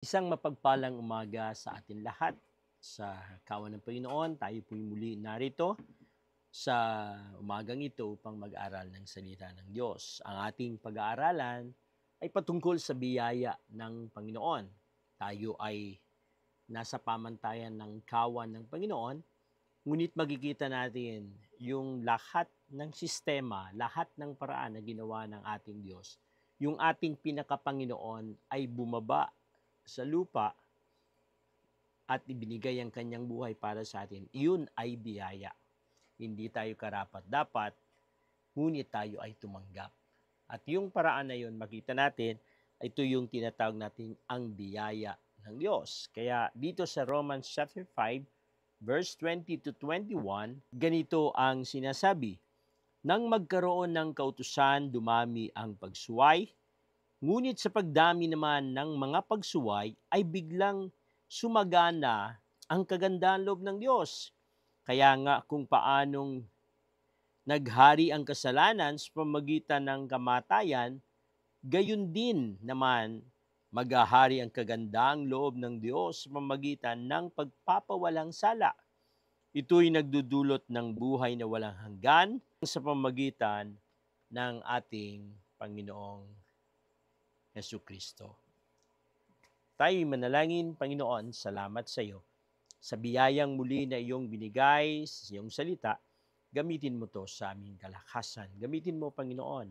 Isang mapagpalang umaga sa atin lahat. Sa kawan ng Panginoon, tayo po'y muli narito sa umagang ito upang mag-aral ng salita ng Diyos. Ang ating pag-aaralan ay patungkol sa biyaya ng Panginoon. Tayo ay nasa pamantayan ng kawan ng Panginoon, ngunit makikita natin yung lahat ng sistema, lahat ng paraan na ginawa ng ating Diyos. Yung ating pinakapanginoon ay bumaba sa lupa at ibinigay ang kanyang buhay para sa atin. Iyon ay biyaya. Hindi tayo karapat-dapat, ngunit tayo ay tumanggap. At yung paraan na yun, makita natin, ito yung tinatawag natin ang biyaya ng Diyos. Kaya dito sa Romans chapter 5, verse 20 to 21, ganito ang sinasabi: Nang magkaroon ng kautusan, dumami ang pagsuway, ngunit sa pagdami naman ng mga pagsuway ay biglang sumagana ang kagandahan loob ng Diyos. Kaya nga kung paanong naghari ang kasalanan sa pamamagitan ng kamatayan, gayon din naman maghahari ang kagandahang loob ng Diyos sa pamamagitan ng pagpapawalang sala. Ito'y nagdudulot ng buhay na walang hanggan sa pamamagitan ng ating Panginoong Jesucristo. Tayo'y manalangin. Panginoon, salamat sa iyo sa biyayang muli na iyong binigay sa iyong salita. Gamitin mo to sa aming kalakasan. Gamitin mo, Panginoon,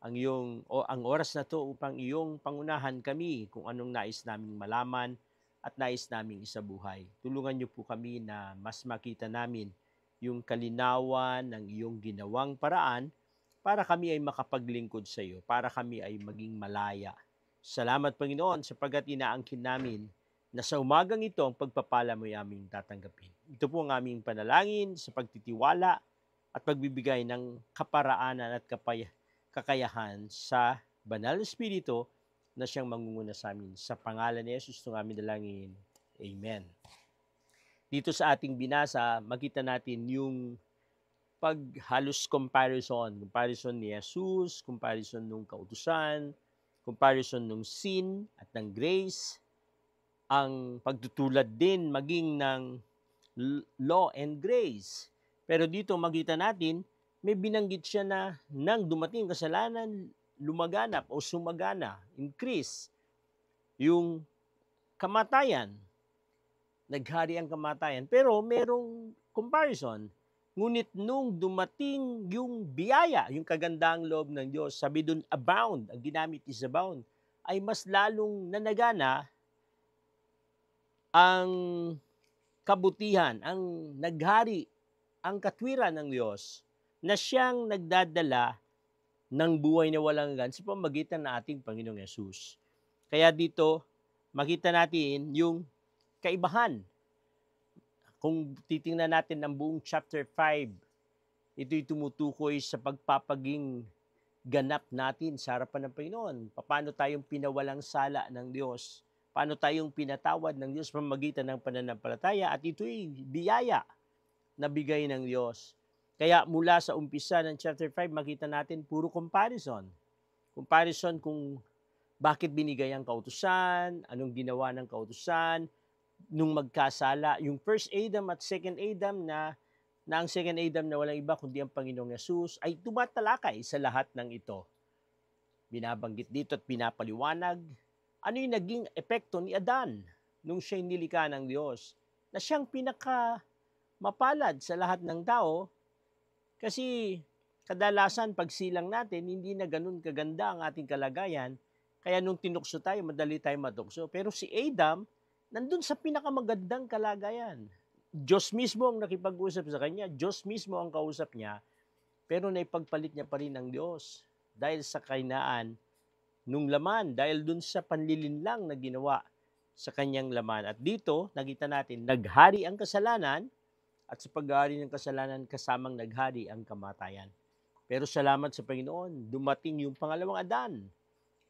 ang oras na to upang iyong pangunahan kami kung anong nais naming malaman at nais naming isabuhay. Tulungan niyo po kami na mas makita namin yung kalinawan ng iyong ginawang paraan para kami ay makapaglingkod sa iyo, para kami ay maging malaya. Salamat, Panginoon, sapagkat inaangkin namin na sa umagang ito ang pagpapala mo ay aming tatanggapin. Ito po ang aming panalangin sa pagtitiwala at pagbibigay ng kaparaanan at kakayahan sa Banal na Espiritu na siyang mangunguna sa amin. Sa pangalan ni Jesus itong aming dalangin. Amen. Dito sa ating binasa, makita natin yung paghalos comparison ni Jesus, comparison nung kautusan, comparison nung sin at ng grace, ang pagtutulad din maging ng law and grace. Pero dito makita natin, may binanggit siya na nang dumating kasalanan, lumaganap o sumagana, increase, yung kamatayan, naghari ang kamatayan. Pero merong comparison. Ngunit nung dumating yung biyaya, yung kagandang loob ng Diyos, sabi dun abound, ang ginamit is abound, ay mas lalong nanagana ang kabutihan, ang naghari, ang katwiran ng Diyos na siyang nagdadala ng buhay na walang hanggan sa pamamagitan ng ating Panginoong Yesus. Kaya dito, makita natin yung kaibahan. Kung titingnan natin ang buong chapter 5, ito'y tumutukoy sa pagpapaging ganap natin sa harapan ng Panginoon. Paano tayong pinawalang sala ng Diyos? Paano tayong pinatawad ng Diyos pamamagitan ng pananampalataya? At ito'y biyaya na bigay ng Diyos. Kaya mula sa umpisa ng chapter 5, makita natin puro comparison. Comparison kung bakit binigay ang kautusan, anong ginawa ng kautusan, nung magkasala, yung first Adam at second Adam na ang second Adam na walang iba kundi ang Panginoong Yesus ay tumatalakay sa lahat ng ito. Binabanggit dito at pinapaliwanag ano yung naging epekto ni Adan nung siya'y nilikha ng Diyos, na siyang pinaka mapalad sa lahat ng tao kasi kadalasan pagsilang natin, hindi na ganun kaganda ang ating kalagayan. Kaya nung tinukso tayo, madali tayo matukso. Pero si Adam, nandun sa pinakamagandang kalagayan. Diyos mismo ang nakipag-usap sa kanya. Diyos mismo ang kausap niya. Pero naipagpalit niya pa rin ang Diyos. Dahil sa kahinaan nung laman. Dahil dun sa panlilinlang na ginawa sa kanyang laman. At dito, nakita natin, naghari ang kasalanan. At sa paghari ng kasalanan, kasamang naghari ang kamatayan. Pero salamat sa Panginoon, dumating yung pangalawang Adan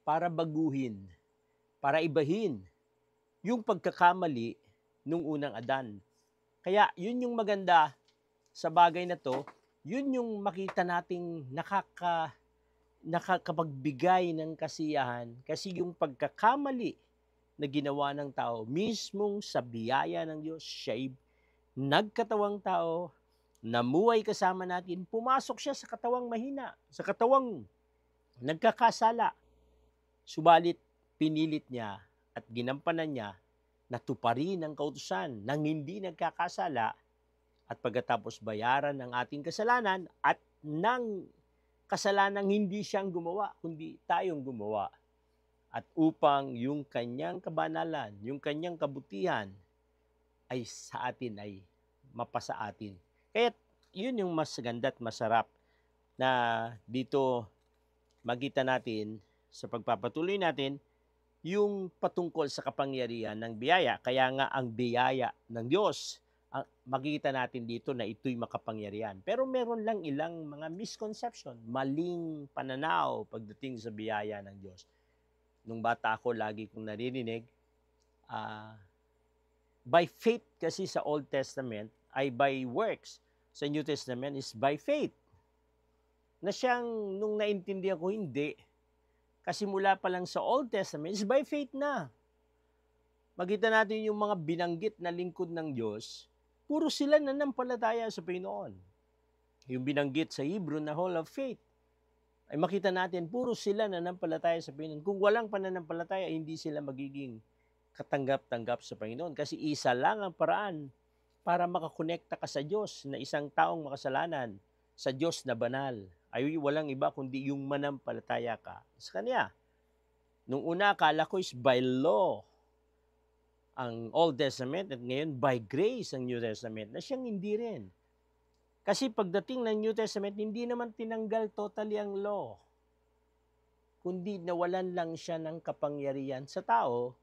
para baguhin, para ibahin yung pagkakamali nung unang Adan. Kaya yun yung maganda sa bagay na to, yun yung makita nating nakakapagbigay ng kasiyahan kasi yung pagkakamali na ginawa ng tao, mismong sa biyaya ng Diyos, siya'y nagkatawang tao, namuhay kasama natin, pumasok siya sa katawang mahina, sa katawang nagkakasala. Subalit, pinilit niya at ginampanan niya na tuparin ang kautusan ng hindi nagkakasala at pagkatapos bayaran ng ating kasalanan at ng kasalanang hindi siyang gumawa, kundi tayong gumawa. At upang yung kanyang kabanalan, yung kanyang kabutihan ay sa atin, ay mapasa atin. Kaya yun yung mas ganda at masarap na dito makita natin sa pagpapatuloy natin yung patungkol sa kapangyarihan ng biyaya. Kaya nga ang biyaya ng Diyos, makikita natin dito na ito'y makapangyarihan. Pero meron lang ilang mga misconception, maling pananaw pagdating sa biyaya ng Diyos. Nung bata ako, lagi kong naririnig, by faith kasi sa Old Testament ay by works. Sa New Testament is by faith. Na siyang, nung naintindihan ko, hindi. Kasi mula pa lang sa Old Testament is by faith na. Makita natin yung mga binanggit na lingkod ng Diyos, puro sila nanampalataya sa Panginoon. Yung binanggit sa Hebrew na Hall of Faith, ay makita natin, puro sila nanampalataya sa Panginoon. Kung walang pananampalataya, hindi sila magiging katanggap-tanggap sa Panginoon. Kasi isa lang ang paraan para makakonekta ka sa Diyos na isang taong makasalanan, sa Diyos na banal. Ay walang iba kundi yung manampalataya ka sa Kanya. Nung una, akala ko is by law ang Old Testament at ngayon by grace ang New Testament, na siyang hindi rin. Kasi pagdating ng New Testament, hindi naman tinanggal totally ang law, kundi nawalan lang siya ng kapangyarihan sa tao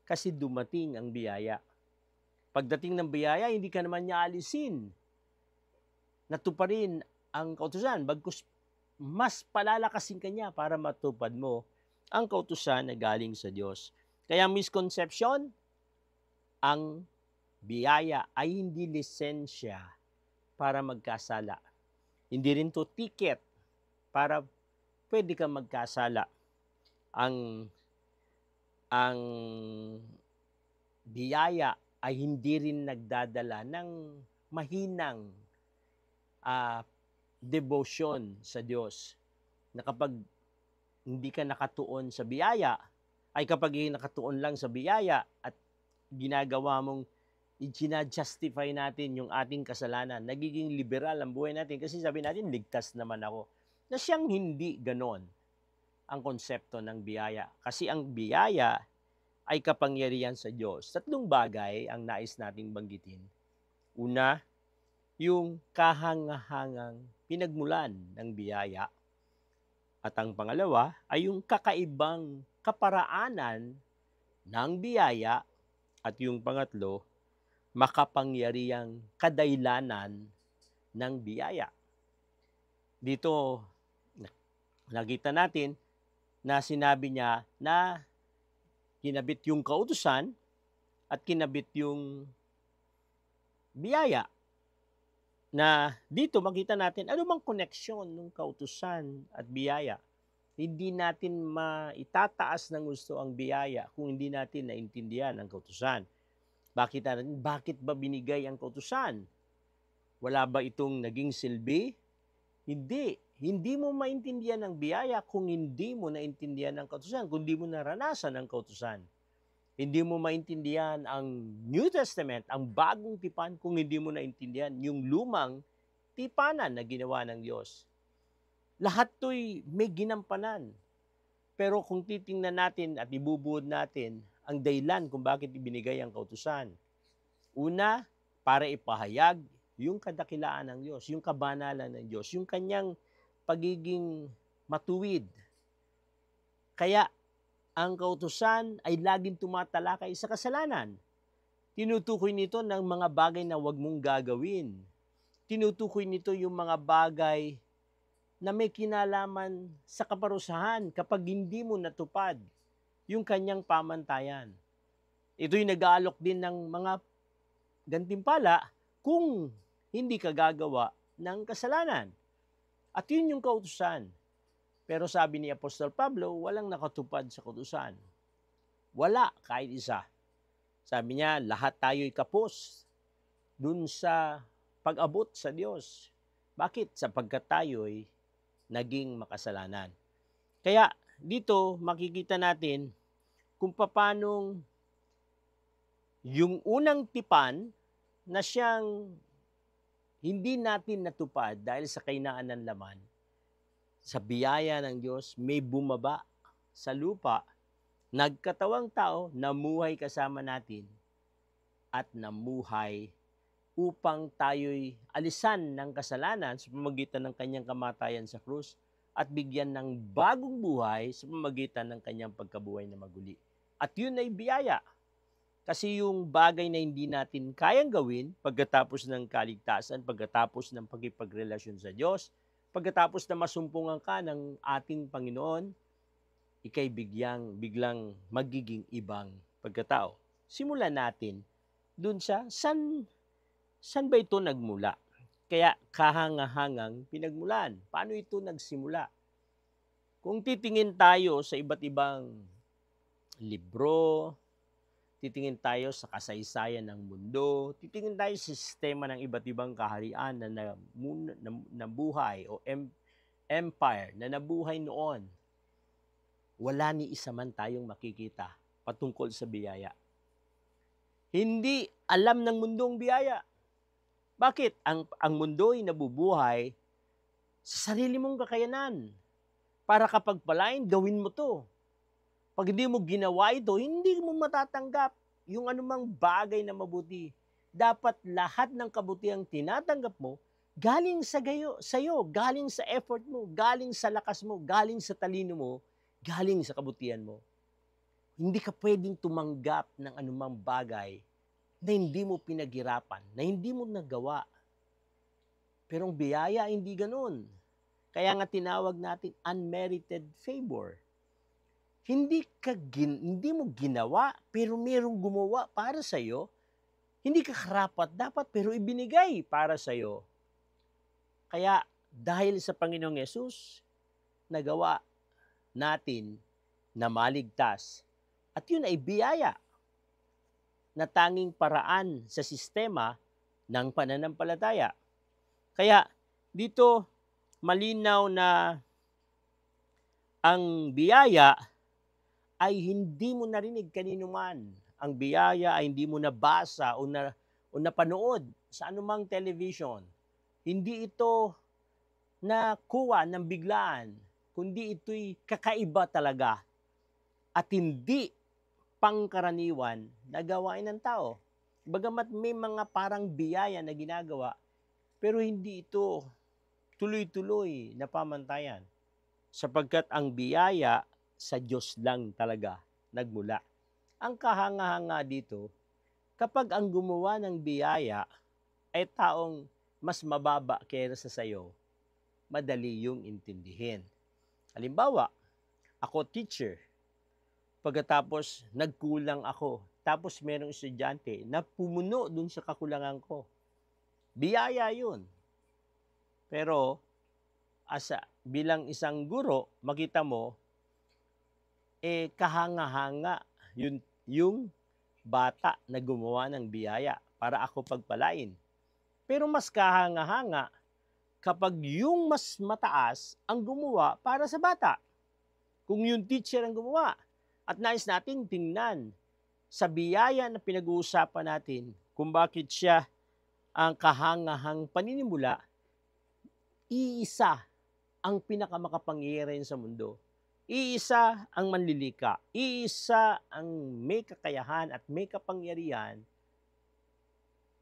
kasi dumating ang biyaya. Pagdating ng biyaya, hindi ka naman niya alisin. Natuparin ang kautusan, bagkus mas palalakasin ka niya para matupad mo ang kautusan na galing sa Diyos. Kaya misconception, ang biyaya ay hindi lisensya para magkasala. Hindi rin to ticket para pwede kang magkasala. Ang biyaya ay hindi rin nagdadala ng mahinang devotion sa Diyos. Na kapag hindi ka nakatuon sa biyaya, ay kapag nakatuon lang sa biyaya at ginagawa mong i-justify natin yung ating kasalanan, nagiging liberal ang buhay natin kasi sabi natin, ligtas naman ako. Na siyang hindi ganon ang konsepto ng biyaya. Kasi ang biyaya ay kapangyarihan sa Diyos. Tatlong bagay ang nais nating banggitin. Una, yung kahangahangang pinagmulan ng biyaya. At ang pangalawa ay yung kakaibang kaparaanan ng biyaya. At yung pangatlo, makapangyarihang kadailanan ng biyaya. Dito, nakita natin na sinabi niya na kinabit yung kautusan at kinabit yung biyaya. Na dito makita natin ano bang koneksyon ng kautusan at biyaya. Hindi natin maitataas ng gusto ang biyaya kung hindi natin naintindihan ang kautusan. Bakit ba binigay ang kautusan? Wala ba itong naging silbi? Hindi. Hindi mo maintindihan ang biyaya kung hindi mo naintindihan ang kautusan, kung hindi mo naranasan ang kautusan. Hindi mo maintindihan ang New Testament, ang bagong tipan, kung hindi mo naintindihan yung lumang tipanan na ginawa ng Diyos. Lahat to'y may ginampanan. Pero kung titingnan natin at ibubuod natin ang dahilan kung bakit ibinigay ang kautusan. Una, para ipahayag yung kadakilaan ng Diyos, yung kabanalan ng Diyos, yung kanyang pagiging matuwid. Kaya ang kautusan ay laging tumatalakay sa kasalanan. Tinutukoy nito ng mga bagay na huwag mong gagawin. Tinutukoy nito yung mga bagay na may kinalaman sa kaparusahan kapag hindi mo natupad yung kanyang pamantayan. Ito'y nag-aalok din ng mga gantimpala kung hindi ka gagawa ng kasalanan. At yun yung kautusan. Pero sabi ni Apostol Pablo, walang nakatupad sa kautusan. Wala kahit isa. Sabi niya, lahat tayo'y kapos dun sa pag-abot sa Diyos. Bakit? Sapagkat tayo'y naging makasalanan. Kaya dito makikita natin kung paanong yung unang tipan na siyang hindi natin natupad dahil sa kahinaan ng laman, sa biyaya ng Diyos, may bumaba sa lupa, nagkatawang tao, namuhay kasama natin, at namuhay upang tayo'y alisan ng kasalanan sa pamamagitan ng kanyang kamatayan sa krus at bigyan ng bagong buhay sa pamamagitan ng kanyang pagkabuhay na maguli. At yun ay biyaya. Kasi yung bagay na hindi natin kayang gawin pagkatapos ng kaligtasan, pagkatapos ng pagkipagrelasyon sa Diyos, pagkatapos na masumpungan ka ng ating Panginoon, ikay biglang magiging ibang pagkatao. Simulan natin dun sa san ba ito nagmula? Kaya kahangahangang pinagmulan. Paano ito nagsimula? Kung titingin tayo sa iba't ibang libro, titingin tayo sa kasaysayan ng mundo, titingin tayo sa sistema ng iba't ibang kaharian na nabuhay o empire na nabuhay noon, wala ni isa man tayong makikita patungkol sa biyaya. Hindi alam ng mundo ang biyaya. Bakit? Ang mundo ay nabubuhay sa sarili mong kakayanan. Para kapag palain, gawin mo to. Pag hindi mo ginawa ito, hindi mo matatanggap yung anumang bagay na mabuti. Dapat lahat ng kabutihang tinatanggap mo, galing sa'yo, galing sa effort mo, galing sa lakas mo, galing sa talino mo, galing sa kabutihan mo. Hindi ka pwedeng tumanggap ng anumang bagay na hindi mo pinaghirapan, na hindi mo nagawa. Pero ang biyaya, hindi ganun. Kaya nga tinawag natin unmerited favor. Hindi mo ginawa, pero mayroong gumawa para sa iyo. Hindi ka karapat dapat, pero ibinigay para sa iyo. Kaya dahil sa Panginoong Yesus, nagawa natin na maligtas. At yun ay biyaya na tanging paraan sa sistema ng pananampalataya. Kaya dito malinaw na ang biyaya ay hindi mo narinig kanino man. Ang biyaya ay hindi mo nabasa o napanood sa anumang television. Hindi ito nakuha ng biglaan, kundi ito'y kakaiba talaga at hindi pangkaraniwan na gawain ng tao. Bagamat may mga parang biyaya na ginagawa, pero hindi ito tuloy-tuloy na pamantayan. Sapagkat ang biyaya sa Diyos lang talaga nagmula. Ang kahanga-hanga dito, kapag ang gumawa ng biyaya ay taong mas mababa kaysa sa iyo, madali yung intindihin. Halimbawa, ako teacher, pagkatapos nagkulang ako, tapos merong estudyante na pumuno dun sa kakulangan ko. Biyaya yun. Pero bilang isang guro, makita mo, kahanga-hanga yung bata na gumawa ng biyaya para ako pagpalain. Pero mas kahanga-hanga kapag yung mas mataas ang gumawa para sa bata. Kung yung teacher ang gumawa. At nais nating tingnan sa biyaya na pinag-uusapan natin kung bakit siya ang kahangahang paninimula, iisa ang pinakamakapangyarihan sa mundo. Iisa ang manlilika. Iisa ang may kakayahan at may kapangyarihan.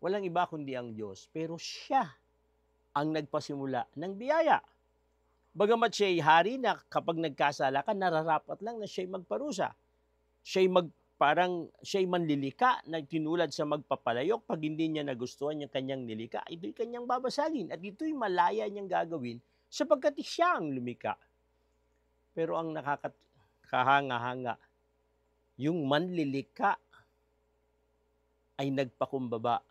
Walang iba kundi ang Diyos. Pero siya ang nagpasimula ng biyaya. Bagamat siya'y hari na kapag nagkasala ka, nararapat lang na siya'y magparusa. Siya'y manlilika na tinulad sa magpapalayok. Pag hindi niya nagustuhan yung kanyang nilika, ito'y kanyang babasagin. At ito'y malaya niyang gagawin sapagkat siya ang lumika. Pero ang nakakahanga-hanga, yung manlilika ay nagpakumbaba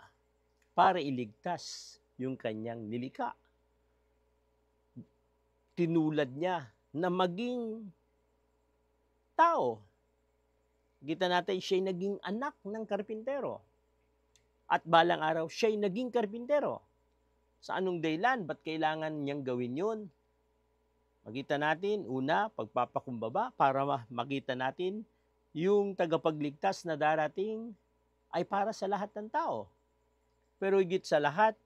para iligtas yung kanyang nilika. Tinulad niya na maging tao. Kita natin siya'y naging anak ng karpintero. At balang araw, siya'y naging karpintero. Sa anong dahilan? Ba't kailangan niyang gawin yun? Makita natin, una, pagpapakumbaba para makita natin yung tagapagligtas na darating ay para sa lahat ng tao. Pero higit sa lahat,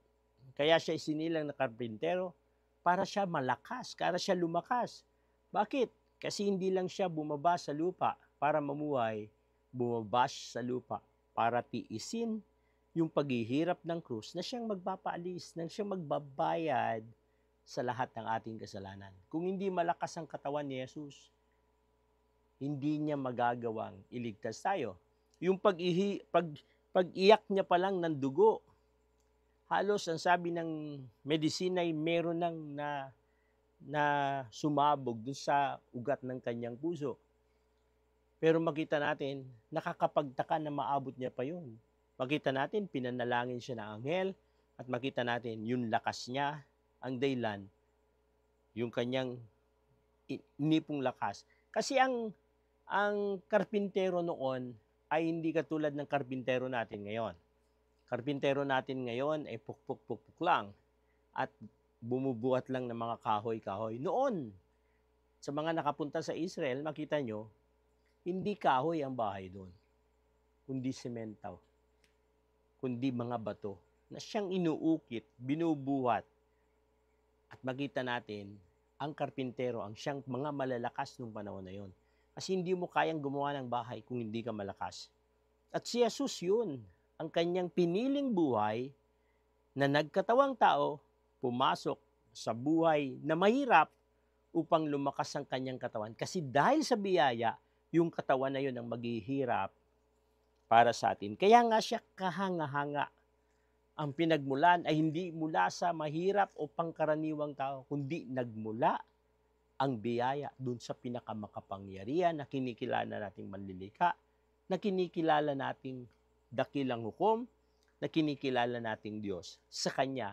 kaya siya isinilang na karpintero para siya malakas, para siya lumakas. Bakit? Kasi hindi lang siya bumaba sa lupa para mamuhay, bumaba sa lupa para tiisin yung paghihirap ng krus na siyang magpapaalis, na siyang magbabayad sa lahat ng ating kasalanan. Kung hindi malakas ang katawan ni Jesus, hindi niya magagawang iligtas tayo. Yung pag-iyak niya pa lang ng dugo, halos ang sabi ng medisina ay meron nang na sumabog dun sa ugat ng kanyang puso. Pero makita natin, nakakapagtaka na maabot niya pa yun. Makita natin, pinanalangin siya ng anghel at makita natin, yung lakas niya, ang dahilan, yung kanyang inipong lakas. Kasi ang karpintero noon ay hindi katulad ng karpintero natin ngayon. Karpintero natin ngayon ay pukpuk-pukpuk lang at bumubuhat lang ng mga kahoy-kahoy. Noon, sa mga nakapunta sa Israel, makita nyo, hindi kahoy ang bahay doon, kundi semento, kundi mga bato na siyang inuukit, binubuhat. At makita natin, ang karpintero, ang siyang mga malalakas nung panahon na yon. Kasi hindi mo kayang gumawa ng bahay kung hindi ka malakas. At si Jesus yun, ang kanyang piniling buhay na nagkatawang tao, pumasok sa buhay na mahirap upang lumakas ang kanyang katawan. Kasi dahil sa biyaya, yung katawan na yun ang maghihirap para sa atin. Kaya nga siya kahanga-hanga. Ang pinagmulan ay hindi mula sa mahirap o pangkaraniwang tao, kundi nagmula ang biyaya dun sa pinakamakapangyarihan na kinikilala nating manlilika, na kinikilala nating dakilang hukom, na kinikilala nating Diyos. Sa Kanya,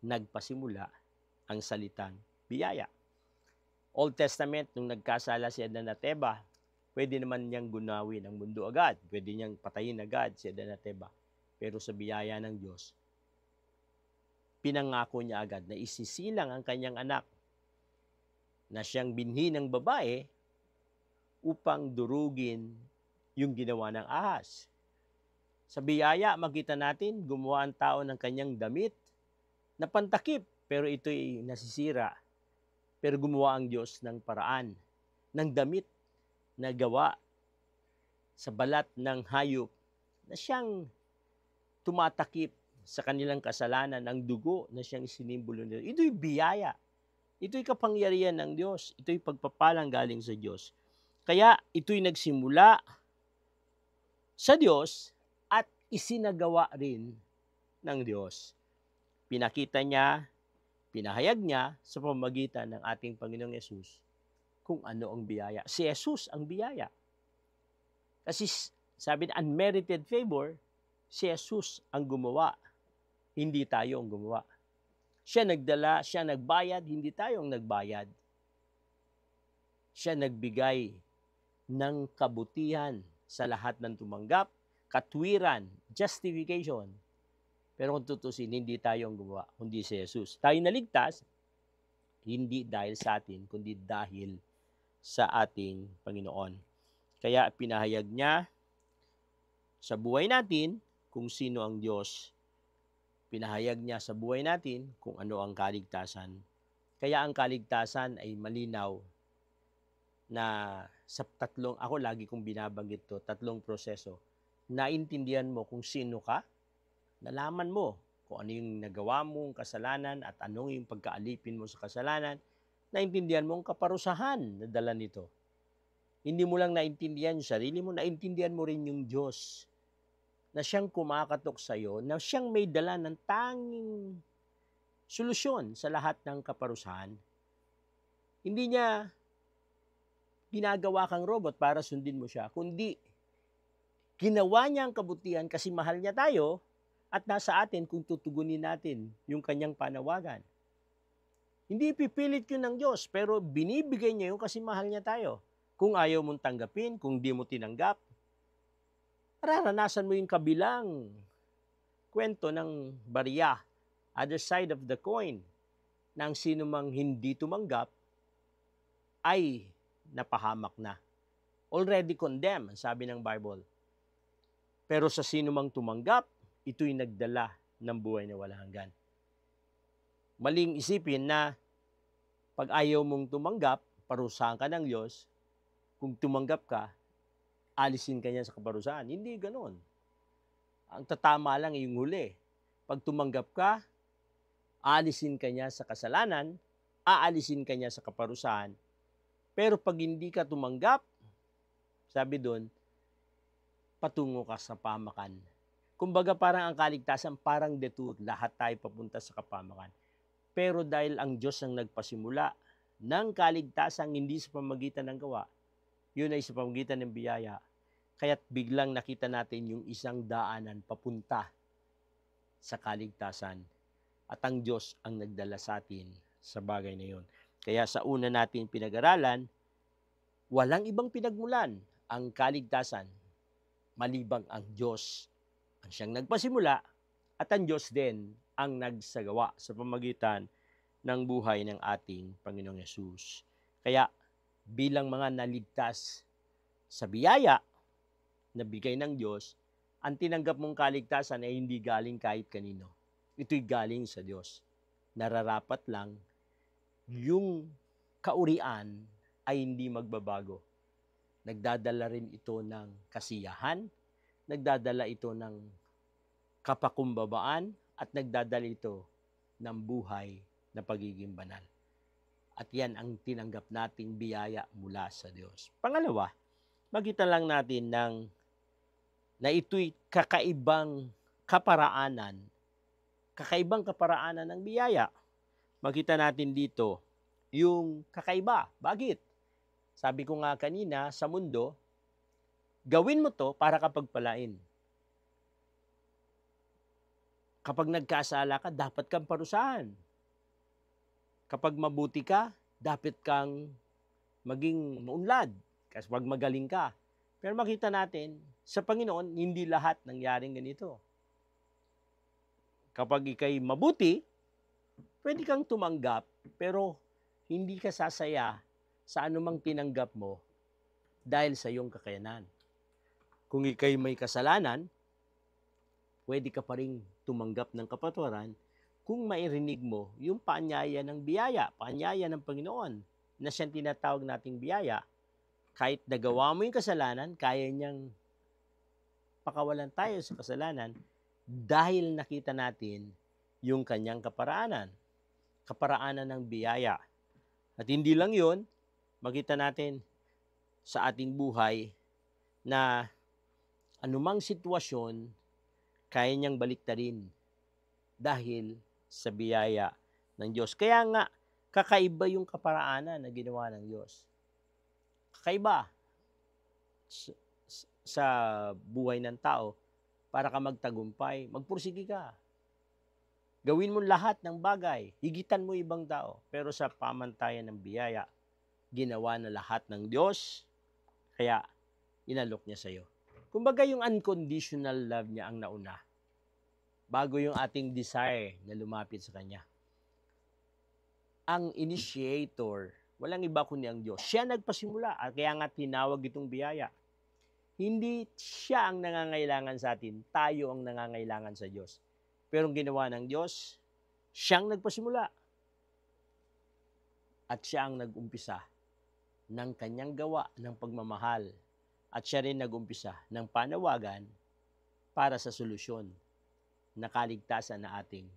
nagpasimula ang salitang biyaya. Old Testament, nung nagkasala si Adan at Eva, pwede naman niyang gunawin ang mundo agad. Pwede niyang patayin agad si Adan at Eva. Pero sa biyaya ng Diyos, pinangako niya agad na isisilang ang kanyang anak na siyang binhi ng babae upang durugin yung ginawa ng ahas. Sa biyaya, makita natin, gumawa ang tao ng kanyang damit na pantakip, pero ito'y nasisira. Pero gumawa ang Diyos ng paraan, ng damit na gawa sa balat ng hayop na siyang tumatakip sa kanilang kasalanan, ang dugo na siyang sinimbolo nila. Ito'y biyaya. Ito'y kapangyarihan ng Diyos. Ito'y pagpapalang galing sa Diyos. Kaya ito'y nagsimula sa Diyos at isinagawa rin ng Diyos. Pinakita niya, pinahayag niya sa pamamagitan ng ating Panginoong Yesus kung ano ang biyaya. Si Jesus ang biyaya. Kasi sabi na unmerited favor, si Jesus ang gumawa, hindi tayo ang gumawa. Siya nagdala, siya nagbayad, hindi tayo ang nagbayad. Siya nagbigay ng kabutihan sa lahat ng tumanggap, katwiran, justification. Pero kung tutusin, hindi tayo ang gumawa, kundi si Jesus. Tayo naligtas, hindi dahil sa atin, kundi dahil sa ating Panginoon. Kaya pinahayag niya sa buhay natin kung sino ang Diyos. Pinahayag niya sa buhay natin kung ano ang kaligtasan. Kaya ang kaligtasan ay malinaw na sa ako lagi kong binabanggit to, tatlong proseso. Naintindihan mo kung sino ka, nalaman mo kung ano yung nagawa mong kasalanan at anong yung pagkaalipin mo sa kasalanan, naintindihan mo ang kaparusahan na dala nito. Hindi mo lang naintindihan yung sarili mo, naintindihan mo rin yung Diyos na siyang kumakatok sa iyo, na siyang may dala ng tanging solusyon sa lahat ng kaparusahan. Hindi niya ginagawa kang robot para sundin mo siya, kundi ginawa niya ang kabutihan kasi mahal niya tayo at nasa atin kung tutugunin natin yung kanyang panawagan. Hindi pipilit yun ng Diyos, pero binibigay niya yun kasi mahal niya tayo. Kung ayaw mong tanggapin, kung di mo tinanggap, mararanasan mo yung kabilang kwento ng barya, other side of the coin, na ang sino mang hindi tumanggap ay napahamak na. Already condemned, sabi ng Bible. Pero sa sino mang tumanggap, ito'y nagdala ng buhay na walang hanggan. Maling isipin na pag ayaw mong tumanggap, parusahan ka ng Diyos. Kung tumanggap ka, alisin ka niya sa kaparusahan. Hindi ganon. Ang tatama lang yung huli. Pag tumanggap ka, aalisin ka niya sa kasalanan, aalisin ka niya sa kaparusahan. Pero pag hindi ka tumanggap, sabi doon, patungo ka sa pamakan. Kumbaga parang ang kaligtasan, parang detour. Lahat tayo papunta sa kapamakan. Pero dahil ang Diyos ang nagpasimula ng kaligtasan, hindi sa pamagitan ng gawa, yun ay sa pamagitan ng biyaya. Kaya't biglang nakita natin yung isang daanan papunta sa kaligtasan. At ang Diyos ang nagdala sa atin sa bagay na yun. Kaya sa una natin pinag-aralan, walang ibang pinagmulan ang kaligtasan malibang ang Diyos ang siyang nagpasimula at ang Diyos din ang nagsagawa sa pamagitan ng buhay ng ating Panginoong Yesus. Kaya bilang mga naligtas sa biyaya na bigay ng Diyos, ang tinanggap mong kaligtasan ay hindi galing kahit kanino. Ito'y galing sa Diyos. Nararapat lang yung kaurian ay hindi magbabago. Nagdadala rin ito ng kasiyahan, nagdadala ito ng kapakumbabaan, at nagdadala ito ng buhay na pagiging banal. At yan ang tinanggap nating biyaya mula sa Diyos. Pangalawa, makita lang natin na ito'y kakaibang kaparaanan ng biyaya. Makita natin dito yung kakaiba. Bakit? Sabi ko nga kanina, sa mundo, gawin mo to para kapagpalain. Kapag nagkasala ka, dapat kang parusahan. Kapag mabuti ka, dapat kang maging maunlad. Kasi pag magaling ka. Pero makita natin, sa Panginoon, hindi lahat nangyaring ganito. Kapag ikay mabuti, pwede kang tumanggap, pero hindi ka sasaya sa anumang tinanggap mo dahil sa iyong kakayanan. Kung ikay may kasalanan, pwede ka pa rin tumanggap ng kapatawaran kung mairinig mo yung paanyaya ng biyaya, paanyaya ng Panginoon na siyang tinatawag nating biyaya. Kahit nagawa mo yung kasalanan, kaya niyang pakawalan tayo sa kasalanan dahil nakita natin yung kanyang kaparaanan ng biyaya. At hindi lang yun, makita natin sa ating buhay na anumang sitwasyon, kaya niyang baliktarin dahil sa biyaya ng Diyos. Kaya nga, kakaiba yung kaparaanan na ginawa ng Diyos. Kakaiba sa buhay ng tao. Para ka magtagumpay, magpursige ka. Gawin mo lahat ng bagay, higitan mo ibang tao. Pero sa pamantayan ng biyaya, ginawa na lahat ng Diyos, kaya inalok niya sa iyo. Kumbaga yung unconditional love niya ang nauna, bago yung ating desire na lumapit sa Kanya. Ang initiator, walang iba kundi ang Diyos. Siya nagpasimula, at kaya nga tinawag itong biyaya. Hindi siya ang nangangailangan sa atin, tayo ang nangangailangan sa Diyos. Pero ang ginawa ng Diyos, siyang nagpasimula. At siya ang nag-umpisa ng kanyang gawa ng pagmamahal. At siya rin nag-umpisa ng panawagan para sa solusyon na kaligtasan na ating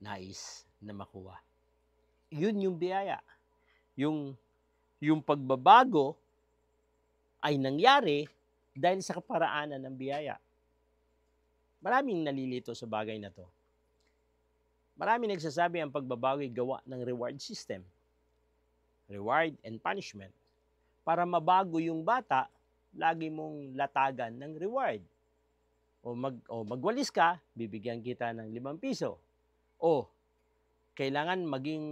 nais na makuha. Yun yung biyaya. Yung pagbabago ay nangyari dahil sa kaparaanan ng biyaya. Maraming nalilito sa bagay na to. Maraming nagsasabi ang pagbabago ay gawa ng reward system. Reward and punishment. Para mabago yung bata, lagi mong latagan ng reward. O magwalis ka, bibigyan kita ng 5 piso. O kailangan maging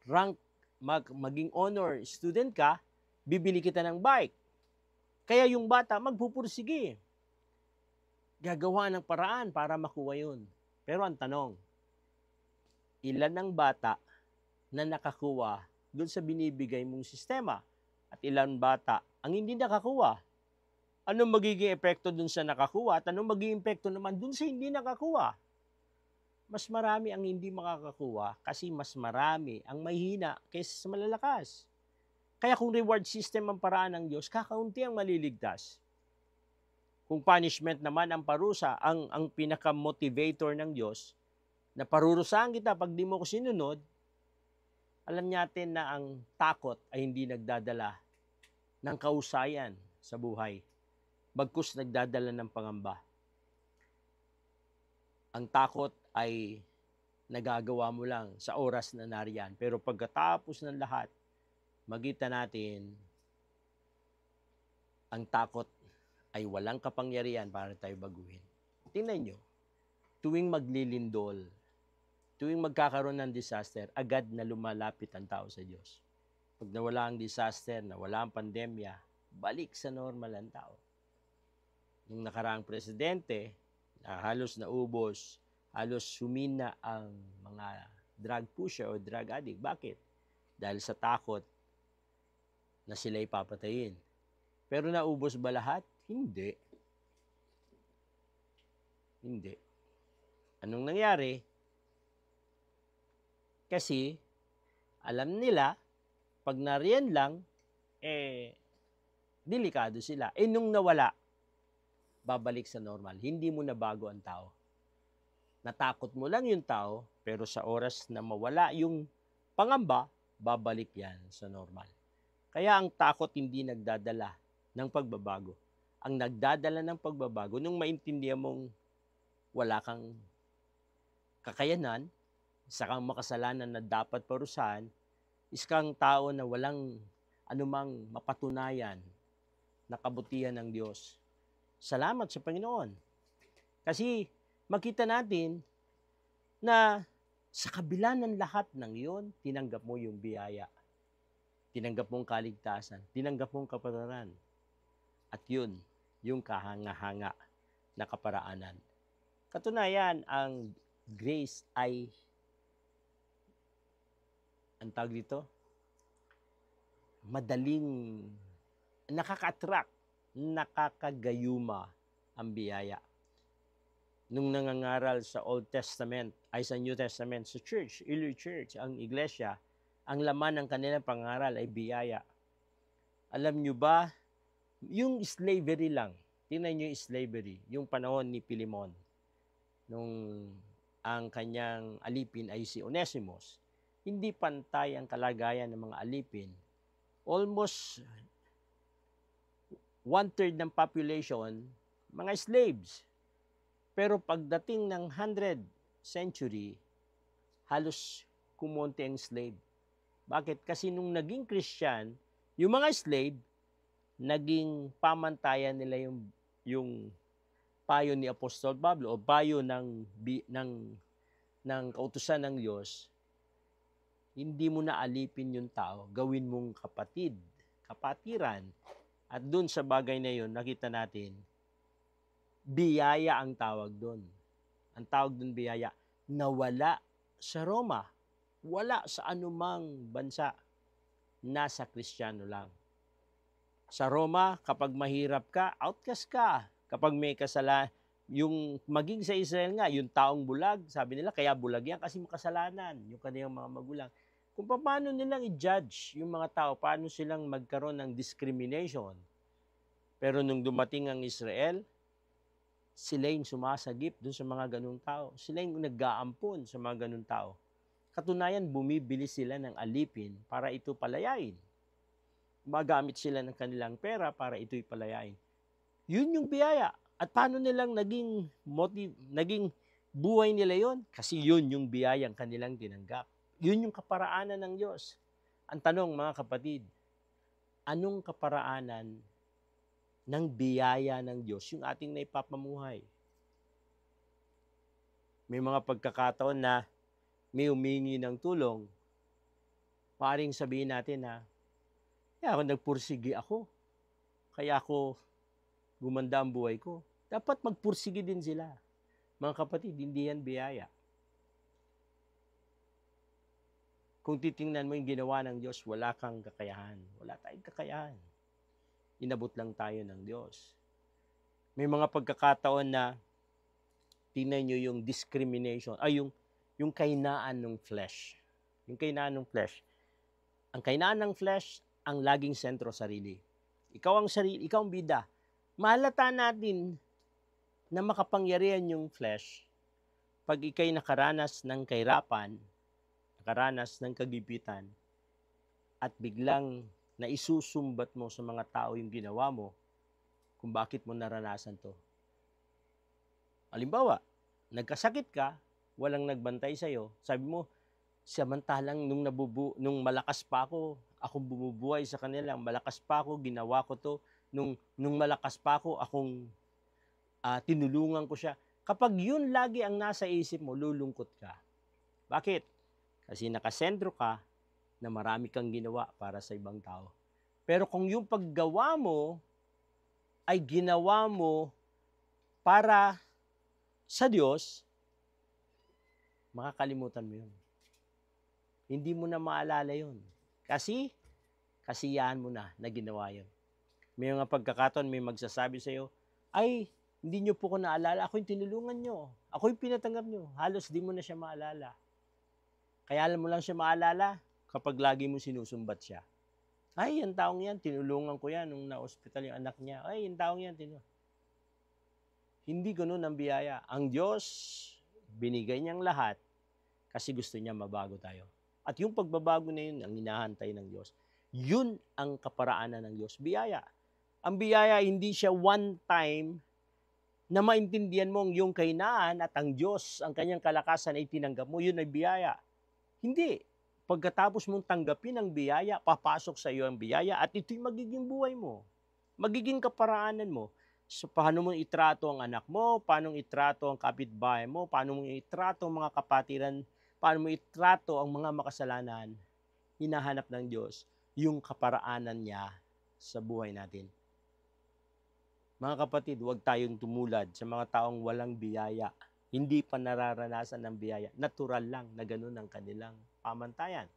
rank, maging honor student ka, bibili kita ng bike. Kaya yung bata magpupursige. gagawa ng paraan para makuha yun. Pero ang tanong, ilan ang bata na nakakuha doon sa binibigay mong sistema? At ilan bata ang hindi nakakuha? Anong magiging epekto dun sa nakakuha at anong magiging epekto naman dun sa hindi nakakuha? Mas marami ang hindi makakakuha kasi mas marami ang mahihina kaysa sa malalakas. Kaya kung reward system ang paraan ng Diyos, kakaunti ang maliligtas. Kung punishment naman ang parusa, ang pinaka-motivator ng Diyos, na parurusahan kita pag di mo ko sinunod, alam natin na ang takot ay hindi nagdadala ng kausayan sa buhay. Bagkus nagdadala ng pangamba. Ang takot ay nagagawa mo lang sa oras na nariyan. Pero pagkatapos ng lahat, makita natin ang takot ay walang kapangyarihan para tayo baguhin. Tingnan nyo, tuwing maglilindol, tuwing magkakaroon ng disaster, agad na lumalapit ang tao sa Diyos. Pag nawala ang disaster, nawala ang pandemya, balik sa normal ang tao. Nung nakaraang presidente, na halos naubos, halos sumina ang mga drug pusher o drug addict. Bakit? Dahil sa takot na sila ipapatayin. Pero naubos ba lahat? Hindi. Hindi. Anong nangyari? Kasi alam nila, pag nariyan lang, delikado sila. Nung nawala, babalik sa normal. Hindi mo na bago ang tao. Natakot mo lang yung tao, pero sa oras na mawala yung pangamba, babalik yan sa normal. Kaya ang takot hindi nagdadala ng pagbabago. Ang nagdadala ng pagbabago, nung maintindihan mong wala kang kakayanan, isa kang makasalanan na dapat parusahan, is kang tao na walang anumang mapatunayan na kabutihan ng Diyos. Salamat sa Panginoon. Kasi makita natin na sa kabila ng lahat ng iyon, tinanggap mo yung biyaya. Tinanggap mong kaligtasan. Tinanggap mong kapataran. At yun, yung kahanga-hanga na kaparaanan. Katunayan, ang grace ay, ang tawag dito, madaling nakaka-attract, nakakagayuma ang biyaya. Nung nangangaral sa Old Testament, ay sa New Testament, sa church, Early Church, ang iglesia, ang laman ng kanilang pangaral ay biyaya. Alam nyo ba, yung slavery lang, tingnan nyo yung slavery, yung panahon ni Pilimon, nung ang kanyang alipin ay si Onesimus, hindi pantay ang kalagayan ng mga alipin. Almost 1/3 ng population, mga slaves. Pero pagdating ng 100th century, halos kumonti ang slave. Bakit? Kasi nung naging Christian, yung mga slave, naging pamantayan nila yung payo ni Apostol Pablo o payo ng kautusan ng Diyos. Hindi mo na alipin yung tao, gawin mong kapatid, kapatiran. At dun sa bagay na yun, nakita natin, biyaya ang tawag dun. Ang tawag dun biyaya, nawala sa Roma. Wala sa anumang bansa. Nasa Kristiyano lang. Sa Roma, kapag mahirap ka, outcast ka. Kapag may kasalanan, yung maging sa Israel nga, yung taong bulag, sabi nila, kaya bulag yan kasi makasalanan, yung kanilang mga magulang. Kung paano nilang i-judge yung mga tao, paano silang magkaroon ng discrimination. Pero nung dumating ang Israel, sila yung sumasagip dun sa mga ganung tao. Sila yung nag-aampon sa mga ganung tao. Katunayan, bumibili sila ng alipin para ito palayain. Magamit sila ng kanilang pera para ito'y palayain. Yun yung biyaya. At paano nilang naging buhay nila yon? Kasi yun yung biyayang kanilang tinanggap. Yun yung kaparaanan ng Diyos. Ang tanong, mga kapatid, anong kaparaanan ng biyaya ng Diyos yung ating naipapamuhay? May mga pagkakataon na may humingi ng tulong, maaaring sabihin natin na, kaya ako nagpursige ako, kaya ako gumanda ang buhay ko. Dapat magpursige din sila. Mga kapatid, hindi yan biyaya. Kung titingnan mo yung ginawa ng Diyos, wala kang kakayahan. Wala tayong kakayahan. Inabot lang tayo ng Diyos. May mga pagkakataon na tingnan nyo yung discrimination, yung kainaan ng flesh. Yung kainaan ng flesh. Ang kainaan ng flesh, ang laging sentro sarili. Ikaw ang bida. Mahalata natin na makapangyarihan yung flesh pag ikay nakaranas ng kahirapan, nakaranas ng kagipitan, at biglang naisusumbat mo sa mga tao yung ginawa mo kung bakit mo naranasan to. Halimbawa, nagkasakit ka, walang nagbantay sa'yo, sabi mo, samantalang nung malakas pa ako bumubuhay sa kanila, malakas pa ako, ginawa ko to, nung malakas pa ako, tinulungan ko siya. Kapag yun lagi ang nasa isip mo, lulungkot ka. Bakit? Kasi nakasentro ka na marami kang ginawa para sa ibang tao. Pero kung yung paggawa mo ay ginawa mo para sa Diyos, makakalimutan mo yun. Hindi mo na maalala yun. Kasi, kasiyahan mo na ginawa yun. May mga pagkakataon, may magsasabi sa'yo, ay, hindi nyo po ko naalala. Ako yung tinulungan nyo. Ako yung pinatanggap nyo. Halos di mo na siya maalala. Kaya alam mo lang siya maalala kapag lagi mo sinusumbat siya. Ay, yung taong yan, tinulungan ko yan nung na-hospital yung anak niya. Ay, yung taong yan, Hindi ganun ang biyaya. Ang Diyos, binigay niyang lahat kasi gusto niya mabago tayo. At yung pagbabago na yun, ang hinahantay ng Diyos. Yun ang kaparaanan ng Diyos. Biyaya. Ang biyaya, hindi siya one time na maintindihan mo yung kainaan at ang Diyos, ang kanyang kalakasan ay tinanggap mo. Yun ay biyaya. Hindi. Pagkatapos mong tanggapin ang biyaya, papasok sa iyo ang biyaya at ito'y magiging buhay mo. Magiging kaparaanan mo. So, paano mo itrato ang anak mo, paano mo itrato ang kapitbahay mo, paano mo itrato ang mga kapatiran, paano mo itrato ang mga makasalanan, hinahanap ng Diyos yung kaparaanan niya sa buhay natin. Mga kapatid, huwag tayong tumulad sa mga taong walang biyaya. Hindi pa nararanasan ng biyaya. Natural lang na ganun ang kanilang pamantayan.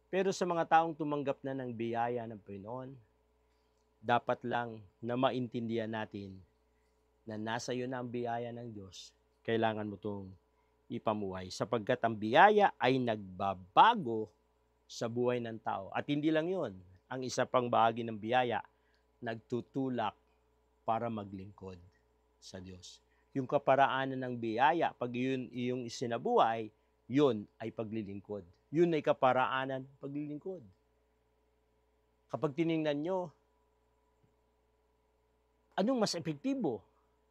Pero sa mga taong tumanggap na ng biyaya ng Panginoon, dapat lang na maintindihan natin na nasa iyo na ang biyaya ng Diyos. Kailangan mo itong ipamuhay. Sapagkat ang biyaya ay nagbabago sa buhay ng tao. At hindi lang yun. Ang isa pang bahagi ng biyaya, nagtutulak para maglingkod sa Diyos. Yung kaparaanan ng biyaya, pag yun iyong isinabuhay, yun ay paglilingkod. Yun ay kaparaanan paglilingkod. Kapag tiningnan nyo, anong mas epektibo?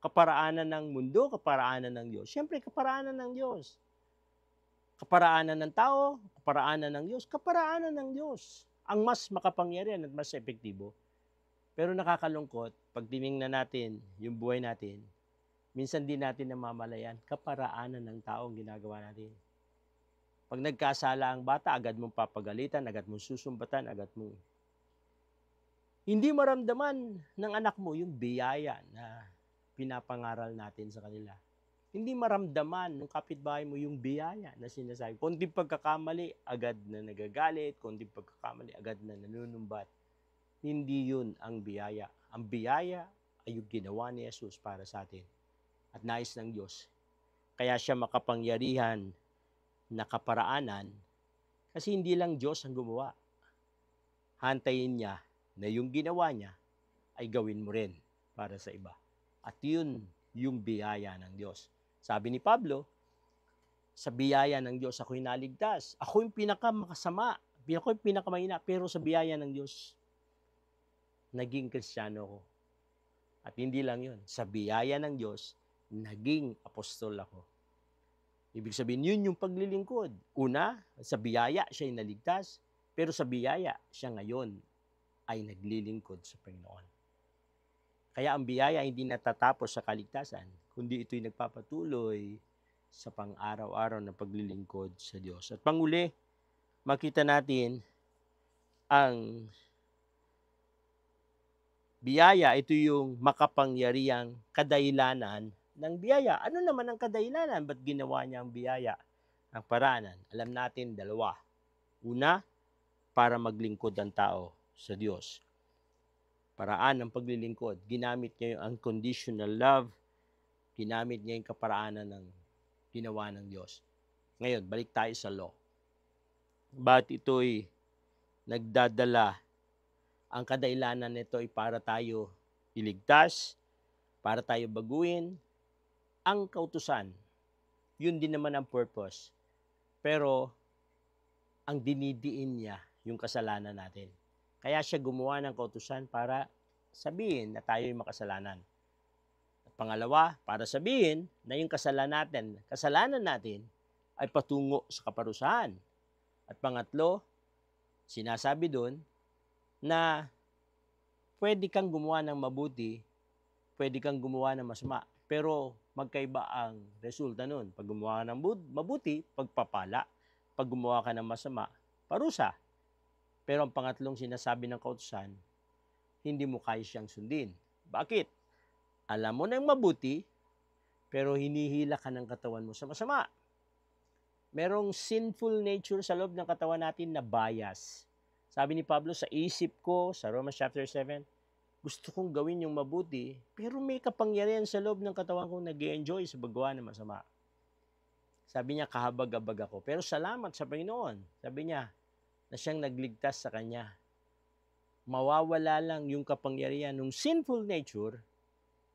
Kaparaanan ng mundo, kaparaanan ng Diyos? Siyempre, kaparaanan ng Diyos. Kaparaanan ng tao, kaparaanan ng Diyos, kaparaanan ng Diyos. Ang mas makapangyarihan at mas epektibo. Pero nakakalungkot, pag tiningnan natin yung buhay natin, minsan din natin namamalayan, kaparaanan ng tao ang ginagawa natin. Pag nagkasala ang bata, agad mong papagalitan, agad mong susumbatan, agad mong hindi maramdaman ng anak mo yung biyaya na pinapangaral natin sa kanila. Hindi maramdaman ng kapitbahay mo yung biyaya na sinasabi. Konting pagkakamali, agad na nagagalit. Konting pagkakamali, agad na nanunumbat. Hindi yun ang biyaya. Ang biyaya ay yung ginawa ni Jesus para sa atin. At nais ng Diyos. Kaya siya makapangyarihan na kaparaanan kasi hindi lang Diyos ang gumawa. Hantayin niya na yung ginawa niya ay gawin mo rin para sa iba. At yun yung biyaya ng Diyos. Sabi ni Pablo, sa biyaya ng Diyos ako'y naligtas. Ako yung pinakamakasama. Ako yung pinakamahina. Pero sa biyaya ng Diyos, naging Kristiyano ko. At hindi lang yun. Sa biyaya ng Diyos, naging apostol ako. Ibig sabihin, yun yung paglilingkod. Una, sa biyaya siya'y naligtas. Pero sa biyaya, siya ngayon ay naglilingkod sa Panginoon. Kaya ang biyaya hindi natatapos sa kaligtasan, kundi ito'y nagpapatuloy sa pang-araw-araw na paglilingkod sa Diyos. At panguli, makita natin ang Biyaya, ito yung makapangyarihang kadahilanan ng biyaya. Ano naman ang kadahilanan? Ba't ginawa niya ang biyaya? Ang paraanan, alam natin dalawa. Una, para maglingkod ang tao sa Diyos. Paraan ng paglilingkod. Ginamit niya yung unconditional love. Ginamit niya yung kaparaanan ng ginawa ng Diyos. Ngayon, balik tayo sa law. Bakit ito'y nagdadala? Ang kadahilanan nito ay para tayo iligtas, para tayo baguhin. Ang kautusan, yun din naman ang purpose. Pero, ang dinidiin niya, yung kasalanan natin. Kaya siya gumawa ng kautusan para sabihin na tayo yung makasalanan. At pangalawa, para sabihin na yung kasalanan natin ay patungo sa kaparusahan. At pangatlo, sinasabi doon na pwede kang gumawa ng mabuti, pwede kang gumawa ng masama. Pero magkaiba ang resulta nun. Pag gumawa ng mabuti, pagpapala. Pag gumawa ka ng masama, parusa. Pero ang pangatlong sinasabi ng kautusan, hindi mo kaya siyang sundin. Bakit? Alam mo na yung mabuti, pero hinihila ka ng katawan mo sa masama. Merong sinful nature sa loob ng katawan natin na bias. Sabi ni Pablo, sa isip ko, sa Romans chapter 7, gusto kong gawin yung mabuti, pero may kapangyarihan sa loob ng katawan kong nag-i-enjoy sa paggawa ng masama. Sabi niya, kahabag-abag ako. Pero salamat sa Panginoon. Sabi niya, na siyang nagligtas sa kanya. Mawawala lang yung kapangyarihan ng sinful nature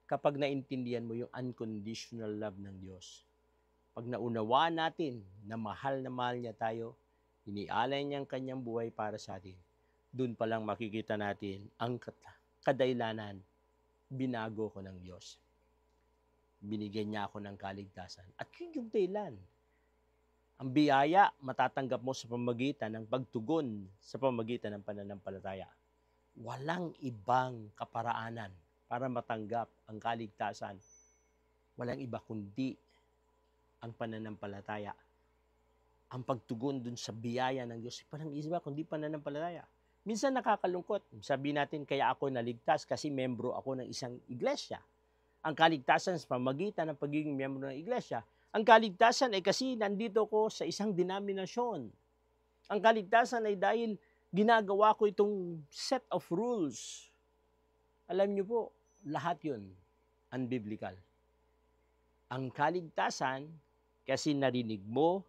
kapag naintindihan mo yung unconditional love ng Diyos. Pag naunawaan natin na mahal niya tayo, inialay niya ang kanyang buhay para sa atin, doon pa lang makikita natin ang kadahilanan, binago ko ng Diyos. Binigyan niya ako ng kaligtasan. At yun yung dahilan. Ang biyaya, matatanggap mo sa pamamagitan ng pagtugon sa pamamagitan ng pananampalataya. Walang ibang kaparaanan para matanggap ang kaligtasan. Walang iba kundi ang pananampalataya. Ang pagtugon dun sa biyaya ng Diyos, parang iba kundi pananampalataya. Minsan nakakalungkot. Sabi natin, kaya ako naligtas kasi membro ako ng isang iglesia. Ang kaligtasan sa pamamagitan ng pagiging membro ng iglesia. Ang kaligtasan ay kasi nandito ko sa isang denominasyon. Ang kaligtasan ay dahil ginagawa ko itong set of rules. Alam niyo po, lahat yun unbiblical. Ang kaligtasan, kasi narinig mo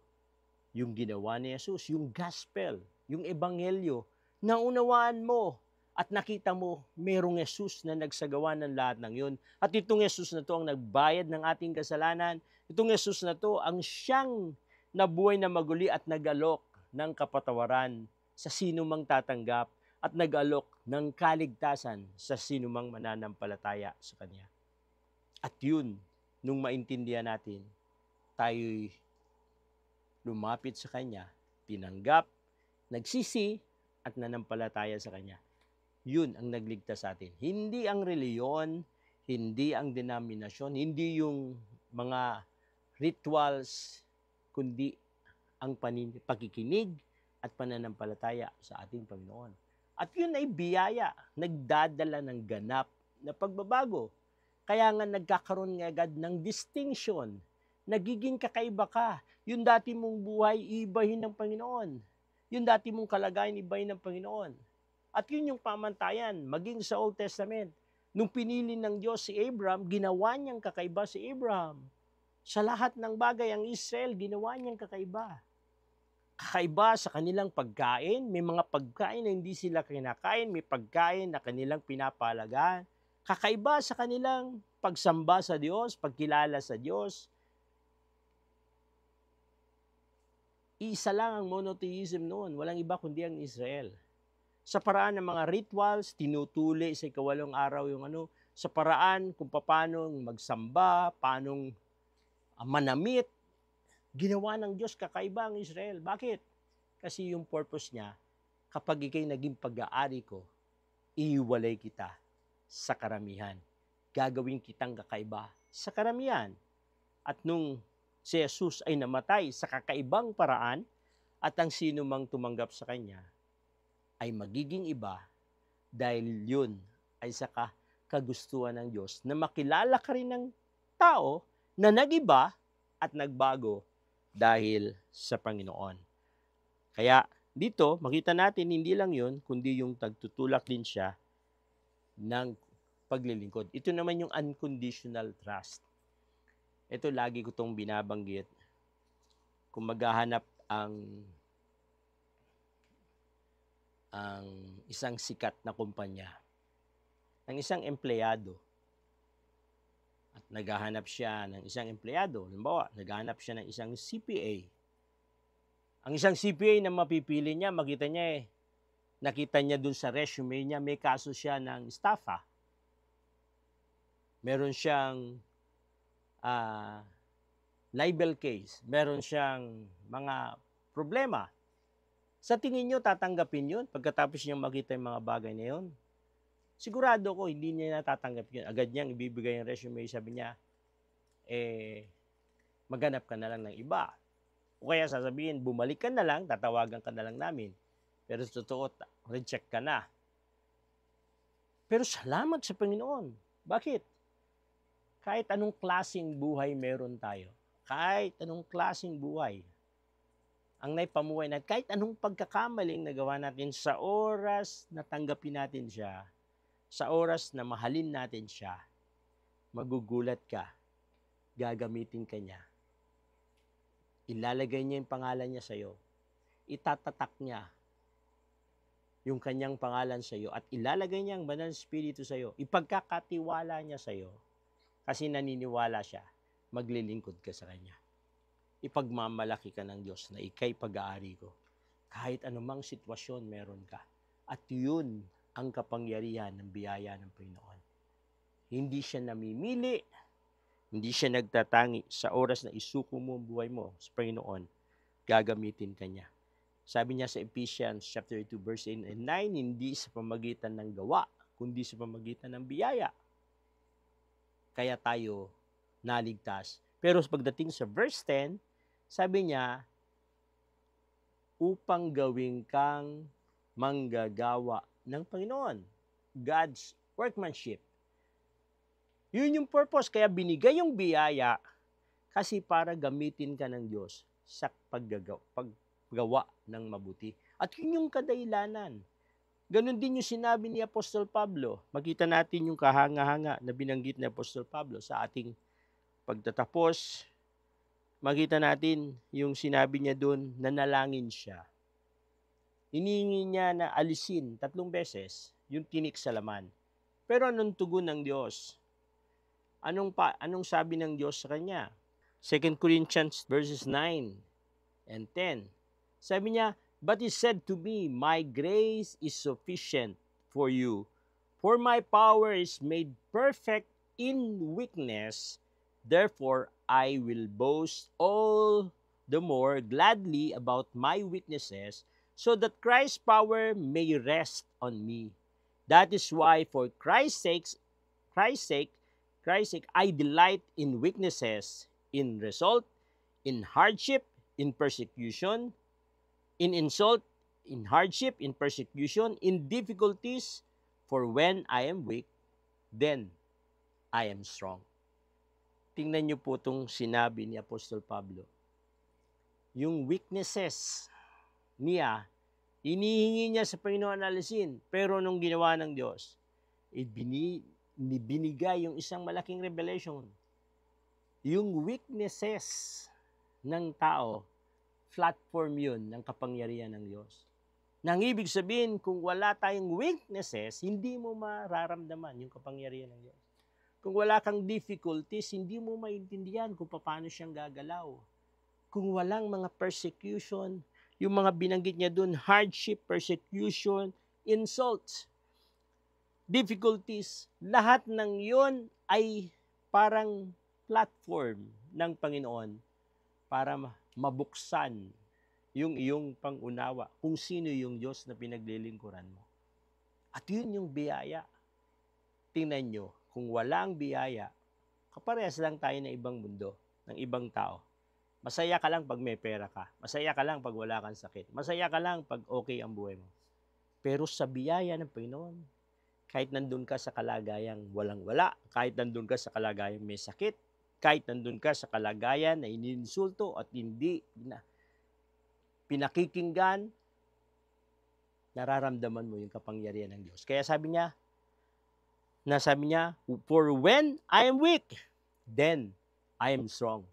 yung ginawa ni Jesus, yung gospel, yung ebanghelyo, naunawaan mo at nakita mo, merong Jesus na nagsagawa ng lahat ng yun. At itong Jesus na to ang nagbayad ng ating kasalanan. Itong Jesus na to ang siyang nabuhay na maguli at nagalok ng kapatawaran sa sino mang tatanggap at nagalok ng kaligtasan sa sino mang mananampalataya sa Kanya. At yun, nung maintindihan natin, tayo'y lumapit sa Kanya, tinanggap, nagsisi, at nanampalataya sa Kanya. Yun ang nagligtas sa atin. Hindi ang reliyon, hindi ang denominasyon, hindi yung mga rituals, kundi ang pakikinig at pananampalataya sa ating Panginoon. At yun ay biyaya, nagdadala ng ganap na pagbabago. Kaya nga nagkakaroon nga agad ng distinction. Nagiging kakaiba ka. Yung dati mong buhay, iibahin ng Panginoon. Yung dati mong kalagayan, iibahin ng Panginoon. At yun yung pamantayan, maging sa Old Testament. Nung pinili ng Diyos si Abraham, ginawa niyang kakaiba si Abraham. Sa lahat ng bagay, ang Israel, ginawa niyang kakaiba. Kakaiba sa kanilang pagkain, may mga pagkain na hindi sila kinakain, may pagkain na kanilang pinapalagaan. Kakaiba sa kanilang pagsamba sa Diyos, pagkilala sa Diyos. Isa lang ang monotheism noon, walang iba kundi ang Israel. Sa paraan ng mga rituals, tinutuli sa ikawalong araw yung sa paraan kung paano magsamba, paano manamit, ginawa ng Diyos kakaiba ang Israel. Bakit? Kasi yung purpose niya, kapag ikay naging pag-aari ko, iiwalay kita sa karamihan. Gagawin kitang kakaiba sa karamihan. At nung si Jesus ay namatay sa kakaibang paraan, at ang sino mang tumanggap sa Kanya, ay magiging iba dahil yun ay sa kagustuhan ng Diyos na makilala ka rin ng tao na nag-iba at nagbago dahil sa Panginoon. Kaya dito, makita natin hindi lang yun, kundi yung tagtutulak din siya ng paglilingkod. Ito naman yung unconditional trust. Ito lagi ko itong binabanggit. Kung maghahanap ang isang sikat na kumpanya ng isang empleyado at naghahanap siya ng isang empleyado, halimbawa, naghahanap siya ng isang CPA. Ang isang CPA na mapipili niya, nakita niya dun sa resume niya, may kaso siya ng estafa. Meron siyang libel case. Meron siyang mga problema. Sa tingin nyo, tatanggapin yun pagkatapos niyang makita yung mga bagay na yun? Sigurado ko, hindi niya natatanggap yun. Agad niyang ibibigay yung resume. Sabi niya, maghanap ka na lang ng iba. O kaya sasabihin, bumalik ka na lang, tatawagan ka na lang namin. Pero sa totoo, reject ka na. Pero salamat sa Panginoon. Bakit? Kahit anong klaseng buhay meron tayo, kahit anong klaseng buhay, ang naipamuhay natin, kahit anong pagkakamaling nagawa natin sa oras na tanggapin natin siya, sa oras na mahalin natin siya, magugulat ka, gagamitin ka niya. Ilalagay niya yung pangalan niya sa iyo. Itatatak niya yung kanyang pangalan sa iyo at ilalagay niya ang Banal na Espiritu sa iyo. Ipagkakatiwala niya sa iyo kasi naniniwala siya, maglilingkod ka sa Kanya. Ipagmamalaki ka ng Diyos na ika'y pag-aari ko. Kahit anumang sitwasyon meron ka. At yun ang kapangyarihan ng biyaya ng Panginoon. Hindi siya namimili, hindi siya nagtatangi sa oras na isuko mo ang buhay mo sa Panginoon, gagamitin ka niya. Sabi niya sa Ephesians chapter 2 verse 8 and 9, hindi sa pamagitan ng gawa, kundi sa pamagitan ng biyaya. Kaya tayo naligtas. Pero pagdating sa verse 10, sabi niya, upang gawin kang manggagawa ng Panginoon. God's workmanship. Yun yung purpose. Kaya binigay yung biyaya kasi para gamitin ka ng Diyos sa paggawa ng mabuti. At yun yung kadahilanan. Ganon din yung sinabi ni Apostol Pablo. Makita natin yung kahanga-hanga na binanggit ni Apostol Pablo sa ating pagtatapos. Makita natin yung sinabi niya doon, nanalangin siya. Hinihingi niya na alisin 3 beses yung tinik sa laman. Pero anong tugon ng Diyos? Anong sabi ng Diyos sa kanya? 2 Corinthians verses 9 and 10. Sabi niya, but he said to me, my grace is sufficient for you, for my power is made perfect in weakness. Therefore, I will boast all the more gladly about my weaknesses, so that Christ's power may rest on me. That is why, for Christ's sake, I delight in weaknesses, in result, in hardship, in persecution, in insult, in hardship, in persecution, in difficulties, for when I am weak, then I am strong. Tingnan niyo po itong sinabi ni Apostol Pablo. Yung weaknesses niya, inihingi niya sa Panginoon alisin. Pero nung ginawa ng Diyos, binigay yung isang malaking revelation. Yung weaknesses ng tao, platform yun ng kapangyarihan ng Diyos. Nang ibig sabihin, kung wala tayong weaknesses, hindi mo mararamdaman yung kapangyarihan ng Diyos. Kung wala kang difficulties, hindi mo maintindihan kung paano siyang gagalaw. Kung walang mga persecution, yung mga binanggit niya doon, hardship, persecution, insults, difficulties, lahat ng yon ay parang platform ng Panginoon para mabuksan yung iyong pangunawa kung sino yung Diyos na pinaglilingkuran mo. At yun yung biyaya. Tingnan nyo, kung walang biyaya, kaparehas lang tayo ng ibang mundo, ng ibang tao. Masaya ka lang pag may pera ka. Masaya ka lang pag wala kang sakit. Masaya ka lang pag okay ang buhay mo. Pero sa biyaya ng Panginoon, Kahit nandun ka sa kalagayang walang-wala, kahit nandun ka sa kalagayang may sakit, kahit nandun ka sa kalagayan na iniinsulto at hindi pinakikinggan, nararamdaman mo yung kapangyarihan ng Diyos. Kaya sabi niya, for when I am weak, then I am strong.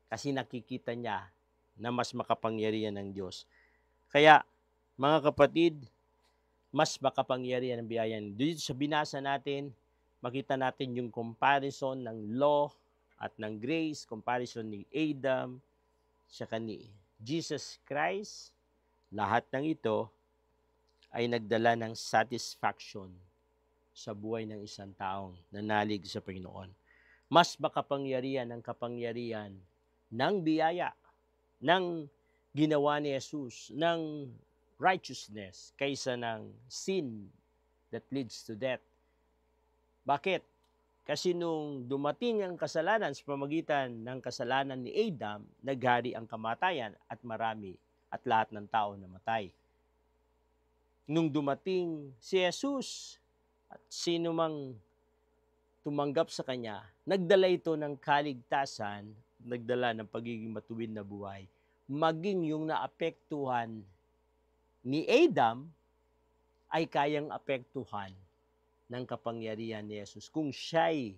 Kasi nakikita niya na mas makapangyarihan ng Diyos. Kaya, mga kapatid, mas makapangyarihan ang biyaya. Dito sa binasa natin, makita natin yung comparison ng law at ng grace, comparison ni Adam, saka ni Jesus Christ. Lahat ng ito ay nagdala ng satisfaction sa buhay ng isang taong nanalig sa Panginoon. Mas makapangyarihan ang kapangyarihan ng biyaya, ng ginawa ni Jesus, ng righteousness kaysa ng sin that leads to death. Bakit? Kasi nung dumating ang kasalanan sa pamamagitan ng kasalanan ni Adam, naghari ang kamatayan at marami at lahat ng tao namatay. Nung dumating si Jesus at sino mang tumanggap sa Kanya, nagdala ito ng kaligtasan, nagdala ng pagiging matuwid na buhay, maging yung naapektuhan ni Adam ay kayang apektuhan ng kapangyarihan ni Jesus kung siya'y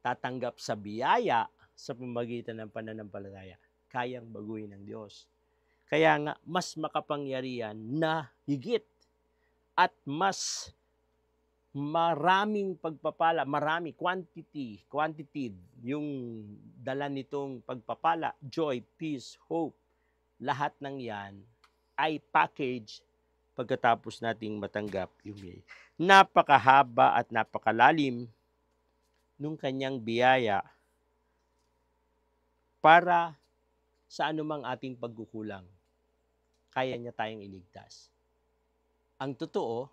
tatanggap sa biyaya sa pamamagitan ng pananampalataya, kayang baguhin ng Diyos. Kaya nga, mas makapangyarihan na higit at mas maraming pagpapala, quantity, yung dala nitong pagpapala, joy, peace, hope, lahat ng yan ay package pagkatapos nating matanggap yung biyaya. Napakahaba at napakalalim nung kanyang biyaya para sa anumang ating pagkukulang. Kaya niya tayong iligtas. Ang totoo,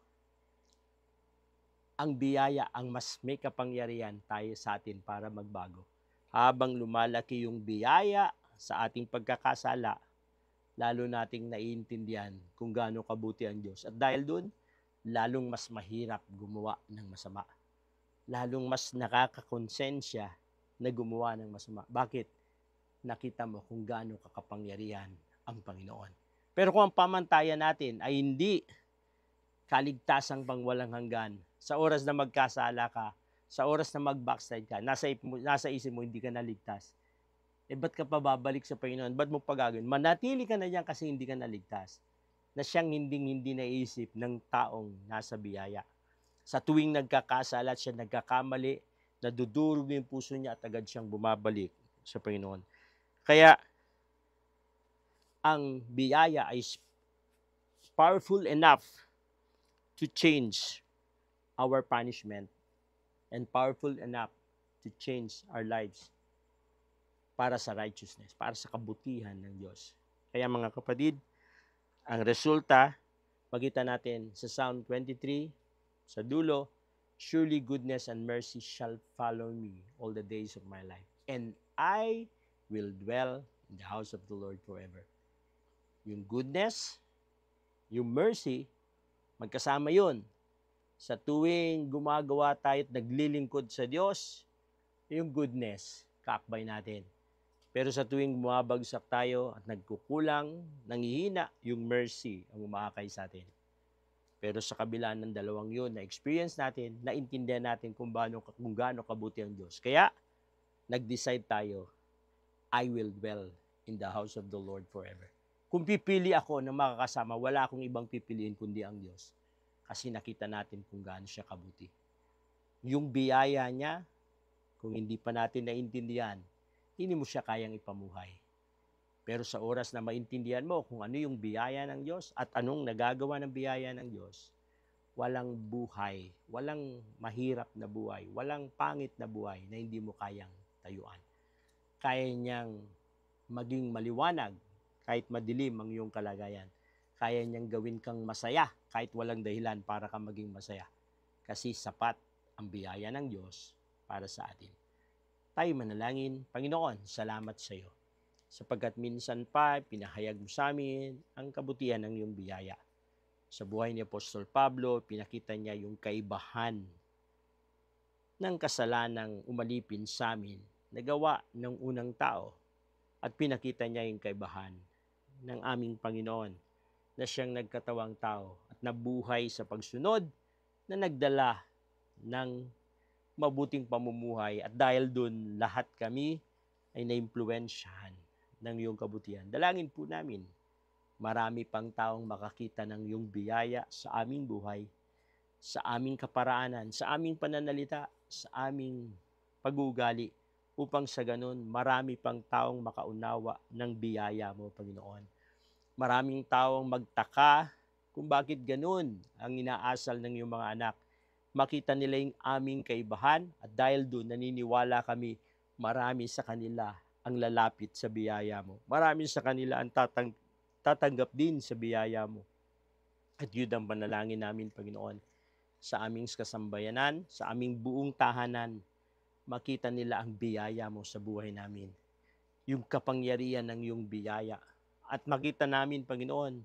ang biyaya ang mas may kapangyarihan tayo sa atin para magbago. Habang lumalaki yung biyaya sa ating pagkakasala, lalo nating naiintindihan kung gaano kabuti ang Diyos. At dahil doon, lalong mas mahirap gumawa ng masama. Lalong mas nakakakonsensya na gumawa ng masama. Bakit? Nakita mo kung gaano kakapangyarihan ang Panginoon. Pero kung ang pamantayan natin ay hindi kaligtasang pang walang hanggan, sa oras na magkasala ka, sa oras na mag-backslide ka, nasa isip mo hindi ka naligtas. Ba't ka pa babalik sa Panginoon? Ba't mo pagagawin? Manatili ka na diyan kasi hindi ka naligtas. Na siyang hindi naisip ng taong nasa biyaya. Sa tuwing nagkakasala at siya nagkakamali, nadudurog yung puso niya at agad siyang bumabalik sa Panginoon. Kaya, ang biyaya ay powerful enough to change our punishment and powerful enough to change our lives para sa righteousness, para sa kabutihan ng Diyos. Kaya mga kapatid, ang resulta, makita natin sa Psalm 23, sa dulo, surely goodness and mercy shall follow me all the days of my life, and I will dwell in the house of the Lord forever. Yung goodness, yung mercy, magkasama yun. Sa tuwing gumagawa tayo at naglilingkod sa Diyos, yung goodness, kaakbay natin. Pero sa tuwing bumabagsak tayo at nagkukulang, nangihina, yung mercy ang umaakay sa atin. Pero sa kabila ng dalawang yun, na-experience natin, naintindihan natin kung gaano kabuti ang Diyos. Kaya, nag-decide tayo, I will dwell in the house of the Lord forever. Kung pipili ako ng makakasama, wala akong ibang pipiliin kundi ang Diyos. Kasi nakita natin kung gaano siya kabuti. Yung biyaya niya, kung hindi pa natin naintindihan, hindi mo siya kayang ipamuhay. Pero sa oras na maintindihan mo kung ano yung biyaya ng Diyos at anong nagagawa ng biyaya ng Diyos, walang buhay, walang mahirap na buhay, walang pangit na buhay na hindi mo kayang tayuan. Kaya niyang maging maliwanag kahit madilim ang iyong kalagayan. Kaya niyang gawin kang masaya kahit walang dahilan para kang maging masaya. Kasi sapat ang biyaya ng Diyos para sa atin. Tayo manalangin. Panginoon, salamat sa iyo. Sapagkat minsan pa, pinahayag mo sa amin ang kabutihan ng iyong biyaya. Sa buhay ni Apostol Pablo, pinakita niya yung kaibahan ng kasalanang umalipin sa amin na gawa ng unang tao, at pinakita niya yung kaibahan ng aming Panginoon na siyang nagkatawang tao at nabuhay sa pagsunod, na nagdala ng mabuting pamumuhay, at dahil dun lahat kami ay naimpluwensyahan ng iyong kabutihan. Dalangin po namin, marami pang taong makakita ng iyong biyaya sa aming buhay, sa aming kaparaanan, sa aming pananalita, sa aming pag-uugali, upang sa ganun marami pang taong makaunawa ng biyaya mo, Panginoon. Maraming taong magtaka kung bakit ganun ang inaasal ng iyong mga anak. Makita nila yung aming kaibahan, at dahil doon naniniwala kami, marami sa kanila ang lalapit sa biyaya mo. Marami sa kanila ang tatanggap din sa biyaya mo. At yun ang panalangin namin, Panginoon, sa aming kasambayanan, sa aming buong tahanan, makita nila ang biyaya mo sa buhay namin. Yung kapangyarihan ng iyong biyaya. At makita namin, Panginoon,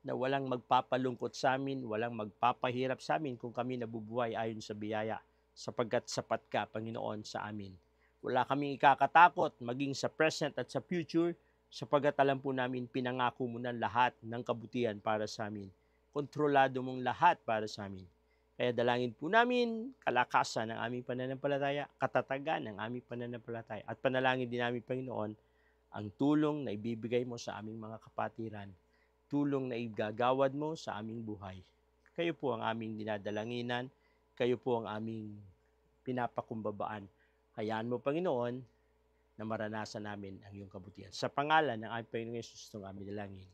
na walang magpapalungkot sa amin, walang magpapahirap sa amin kung kami nabubuhay ayon sa biyaya, sapagkat sapat ka, Panginoon, sa amin. Wala kaming ikakatakot maging sa present at sa future, sapagkat alam po namin pinangako mo na lahat ng kabutihan para sa amin. Kontrolado mong lahat para sa amin. Kaya dalangin po namin kalakasan ng aming pananampalataya, katatagan ng aming pananampalataya, at panalangin din namin, Panginoon, ang tulong na ibibigay mo sa aming mga kapatiran, tulong na igagawad mo sa aming buhay. Kayo po ang aming dinadalanginan, kayo po ang aming pinapakumbabaan. Hayaan mo, Panginoon, na maranasan namin ang iyong kabutihan. Sa pangalan ng aming Panginoong Yesus, itong aming dalangin.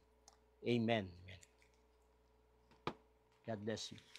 Amen. Amen. God bless you.